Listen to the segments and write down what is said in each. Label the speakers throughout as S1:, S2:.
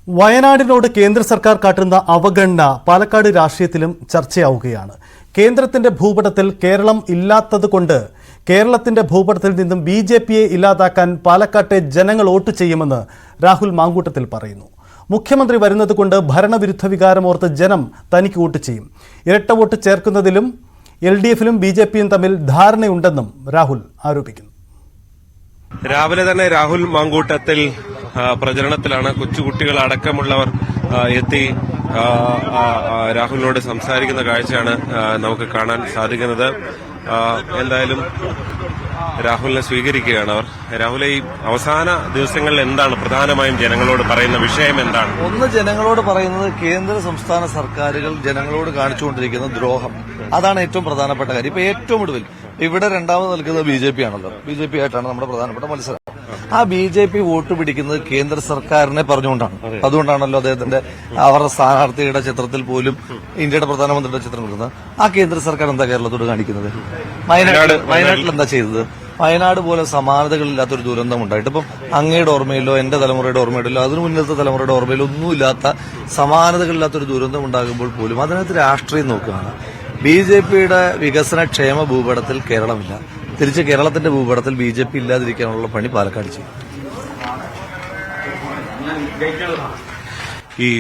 S1: വയനാടിനോട് കേന്ദ്ര സർക്കാർ കാട്ടുന്ന അവഗണന പാലക്കാട് രാഷ്ട്രീയത്തിലും ചർച്ചയാവുകയാണ്. കേന്ദ്രത്തിന്റെ ഭൂപടത്തിൽ കേരളം ഇല്ലാത്തതുകൊണ്ട് കേരളത്തിന്റെ ഭൂപടത്തിൽ നിന്നും BJPയെ ഇല്ലാതാക്കാൻ പാലക്കാട്ടെ ജനങ്ങൾ വോട്ട് ചെയ്യുമെന്ന് രാഹുൽ മാങ്കൂട്ടത്തിൽ പറയുന്നു. മുഖ്യമന്ത്രി വരുന്നതുകൊണ്ട് ഭരണവിരുദ്ധ വികാരമോർത്ത് ജനം തനിക്ക് വോട്ട് ചെയ്യും. ഇരട്ട വോട്ട് ചേർക്കുന്നതിലും LDFലും BJPയും തമ്മിൽ ധാരണയുണ്ടെന്നും രാഹുൽ ആരോപിക്കുന്നു.
S2: രാവിലെ തന്നെ രാഹുൽ മാങ്കൂട്ടത്തിൽ പ്രചരണത്തിലാണ്. കൊച്ചുകുട്ടികൾ അടക്കമുള്ളവർ എത്തി രാഹുലിനോട് സംസാരിക്കുന്ന കാഴ്ചയാണ് നമുക്ക് കാണാൻ സാധിക്കുന്നത്. എന്തായാലും രാഹുലിനെ സ്വീകരിക്കുകയാണ് അവർ. രാഹുലെ, ഈ അവസാന ദിവസങ്ങളിൽ എന്താണ് പ്രധാനമായും ജനങ്ങളോട് പറയുന്ന വിഷയം എന്താണ്?
S3: ഒന്ന്, ജനങ്ങളോട് പറയുന്നത് കേന്ദ്ര സംസ്ഥാന സർക്കാരുകൾ ജനങ്ങളോട് കാണിച്ചുകൊണ്ടിരിക്കുന്ന ദ്രോഹം, അതാണ് ഏറ്റവും പ്രധാനപ്പെട്ട കാര്യം. ഇപ്പൊ ഏറ്റവും ഒടുവിൽ ഇവിടെ രണ്ടാമത് നിൽക്കുന്നത് BJP ആണല്ലോ. BJP ആയിട്ടാണ് നമ്മുടെ പ്രധാനപ്പെട്ട മത്സരം. ആ BJP വോട്ട് പിടിക്കുന്നത് കേന്ദ്ര സർക്കാരിനെ പറഞ്ഞുകൊണ്ടാണ്. അതുകൊണ്ടാണല്ലോ അവരുടെ സ്ഥാനാർത്ഥിയുടെ ചിത്രത്തിൽ പോലും ഇന്ത്യയുടെ പ്രധാനമന്ത്രിയുടെ ചിത്രം എടുക്കുന്നത്. ആ കേന്ദ്ര സർക്കാർ എന്താ കേരളത്തോട് കാണിക്കുന്നത്? വയനാട്ടിൽ എന്താ ചെയ്തത്? വയനാട് പോലെ സമാനതകളില്ലാത്തൊരു ദുരന്തം ഉണ്ടായിട്ട് ഇപ്പം അങ്ങയുടെ ഓർമ്മയിലോ എന്റെ തലമുറയുടെ ഓർമ്മയിലോ അതിനു മുന്നത്തെ തലമുറയുടെ ഓർമ്മയിലോ ഒന്നുമില്ലാത്ത സമാനതകളില്ലാത്തൊരു ദുരന്തം ഉണ്ടാകുമ്പോൾ പോലും അതിനകത്ത് രാഷ്ട്രീയം നോക്കുകയാണ്. BJPയുടെ വികസന ക്ഷേമ ഭൂപടത്തിൽ കേരളമില്ല. തിരിച്ച് കേരളത്തിന്റെ ഭൂപടത്തിൽ BJP ഇല്ലാതിരിക്കാനുള്ള പണി പാലക്കാട് ചെയ്യും.
S2: ഈ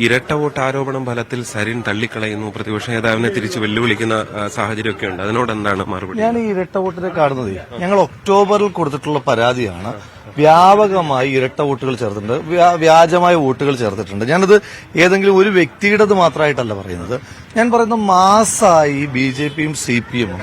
S2: ഇരട്ട വോട്ട് ആരോപണം ഫലത്തിൽ സരിൻ തള്ളിക്കളയുന്നു, പ്രതിപക്ഷ നേതാവിനെ തിരിച്ച് വെല്ലുവിളിക്കുന്ന സാഹചര്യമൊക്കെ ഉണ്ട്. അതിനോട് എന്താണ് മറുപടി?
S3: ഞാൻ ഈ ഇരട്ട വോട്ടിനെ കാണുന്നത്, ഞങ്ങൾ ഒക്ടോബറിൽ കൊടുത്തിട്ടുള്ള പരാതിയാണ്. വ്യാപകമായി ഇരട്ട വോട്ടുകൾ ചേർത്തിട്ടുണ്ട്, വ്യാജമായ വോട്ടുകൾ ചേർത്തിട്ടുണ്ട്. ഞാനത് ഏതെങ്കിലും ഒരു വ്യക്തിയുടേത് മാത്രമായിട്ടല്ല പറയുന്നത്. ഞാൻ പറയുന്ന മാസമായി BJPയും CPMും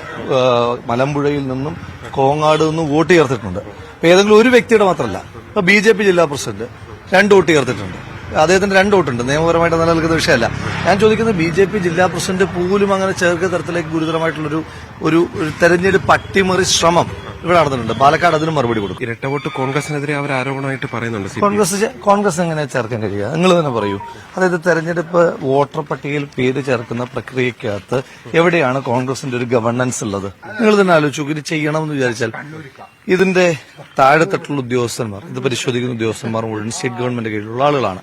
S3: മലമ്പുഴയിൽ നിന്നും കോങ്ങാട് നിന്നും വോട്ട് ചേർത്തിട്ടുണ്ട്. ഏതെങ്കിലും ഒരു വ്യക്തിയുടെ മാത്രമല്ല. ഇപ്പൊ BJP ജില്ലാ പ്രസിഡന്റ് 2 വോട്ട് ചേർത്തിട്ടുണ്ട്. അദ്ദേഹത്തിന് 2 വോട്ടുണ്ട്. നിയമപരമായിട്ട് നിലനിൽക്കുന്ന വിഷയമല്ല. ഞാൻ ചോദിക്കുന്നത് BJP ജില്ലാ പ്രസിഡന്റ് പോലും അങ്ങനെ ചേർക്കുന്ന തരത്തിലേക്ക് ഗുരുതരമായിട്ടുള്ളൊരു ഒരു തെരഞ്ഞെടുപ്പ് അട്ടിമറി ശ്രമം ഇവിടെ നടന്നിട്ടുണ്ട്. പാലക്കാട് അതിന് മറുപടി കൊടുക്കും.
S2: ഇരട്ട വോട്ട് കോൺഗ്രസിനെതിരെ അവർ ആരോപണമായിട്ട് പറയുന്നുണ്ട്.
S3: കോൺഗ്രസ് എങ്ങനെ ചേർക്കാൻ കഴിയുക? നിങ്ങൾ തന്നെ പറയൂ. അതായത് തെരഞ്ഞെടുപ്പ് വോട്ടർ പട്ടികയിൽ പേര് ചേർക്കുന്ന പ്രക്രിയക്കകത്ത് എവിടെയാണ് കോൺഗ്രസിന്റെ ഒരു ഗവർണൻസ് ഉള്ളത്? നിങ്ങൾ തന്നെ ആലോചിച്ചു. ഇത് ചെയ്യണമെന്ന് വിചാരിച്ചാൽ ഇതിന്റെ താഴെത്തട്ടുള്ള ഉദ്യോഗസ്ഥന്മാർ, ഇത് പരിശോധിക്കുന്ന ഉദ്യോഗസ്ഥന്മാർ മുഴുവൻ സ്റ്റേറ്റ് ഗവൺമെന്റ് കീഴിലുള്ള ആളുകളാണ്.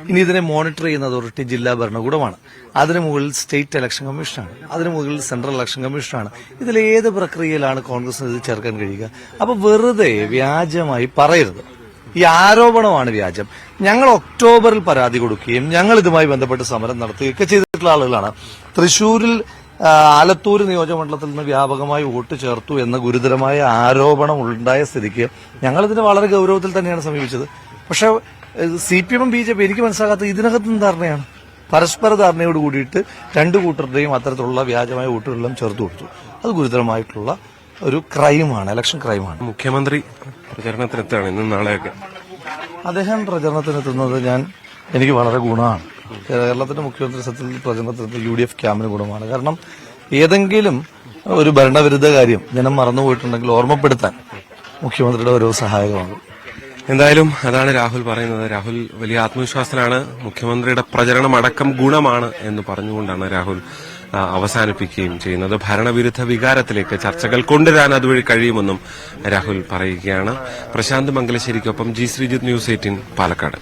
S3: ഇനി ഇതിനെ മോണിറ്റർ ചെയ്യുന്ന അതോറിറ്റി ജില്ലാ ഭരണകൂടമാണ്. അതിനു മുകളിൽ സ്റ്റേറ്റ് ഇലക്ഷൻ കമ്മീഷനാണ്. അതിനു മുകളിൽ സെൻട്രൽ ഇലക്ഷൻ കമ്മീഷനാണ്. ഇതിലേത് പ്രക്രിയയിലാണ് കോൺഗ്രസിന് ഇത് ചേർക്കാൻ കഴിയുക? അപ്പൊ വെറുതെ വ്യാജമായി പറയരുത്. ഈ ആരോപണമാണ് വ്യാജം. ഞങ്ങൾ ഒക്ടോബറിൽ പരാതി കൊടുക്കുകയും ഞങ്ങൾ ഇതുമായി ബന്ധപ്പെട്ട് സമരം നടത്തുകയൊക്കെ ചെയ്തിട്ടുള്ള ആളുകളാണ്. തൃശൂരിൽ ആലത്തൂർ നിയോജകമണ്ഡലത്തിൽ നിന്ന് വ്യാപകമായി വോട്ട് ചേർത്തു എന്ന ഗുരുതരമായ ആരോപണം ഉണ്ടായ സ്ഥിതിക്ക് ഞങ്ങളിതിനെ വളരെ ഗൌരവത്തിൽ തന്നെയാണ് സമീപിച്ചത്. പക്ഷെ CPM BJP എനിക്ക് മനസ്സിലാകാത്ത ഇതിനകത്തും ധാരണയാണ്. പരസ്പര ധാരണയോട് കൂടിയിട്ട് 2 കൂട്ടരുടെയും അത്തരത്തിലുള്ള വ്യാജമായ വോട്ടുകളെല്ലാം ചേർത്ത് കൊടുത്തു. അത് ഗുരുതരമായിട്ടുള്ള ഒരു ക്രൈമാണ്, ഇലക്ഷൻ ക്രൈമാണ്.
S2: മുഖ്യമന്ത്രി പ്രചരണത്തിനെത്താണ് ഇന്നും നാളെയൊക്കെ.
S3: അദ്ദേഹം പ്രചരണത്തിനെത്തുന്നത് എനിക്ക് വളരെ ഗുണമാണ്. കേരളത്തിന്റെ മുഖ്യമന്ത്രി സത്യത്തിൽ പ്രചരണത്തിനെത്തുന്ന UDF ക്യാമ്പിന് ഗുണമാണ്. കാരണം ഏതെങ്കിലും ഒരു ഭരണവിരുദ്ധ കാര്യം ജനം മറന്നുപോയിട്ടുണ്ടെങ്കിൽ ഓർമ്മപ്പെടുത്താൻ മുഖ്യമന്ത്രിയുടെ ഓരോ സഹായകമാകും.
S2: എന്തായാലും അതാണ് രാഹുൽ പറയുന്നത്. രാഹുൽ വലിയ ആത്മവിശ്വാസത്തിലാണ്. മുഖ്യമന്ത്രിയുടെ പ്രചരണം അടക്കം ഗുണമാണ് എന്ന് പറഞ്ഞുകൊണ്ടാണ് രാഹുൽ അവസാനിപ്പിക്കുകയും ചെയ്യുന്നത്. ഭരണവിരുദ്ധ വികാരത്തിലേക്ക് ചർച്ചകൾ കൊണ്ടുവരാൻ അതുവഴി കഴിയുമെന്നും രാഹുൽ പറയുകയാണ്. Prashant മംഗലശ്ശേരിക്കൊപ്പം G Sreejith, News 18 Palakkad.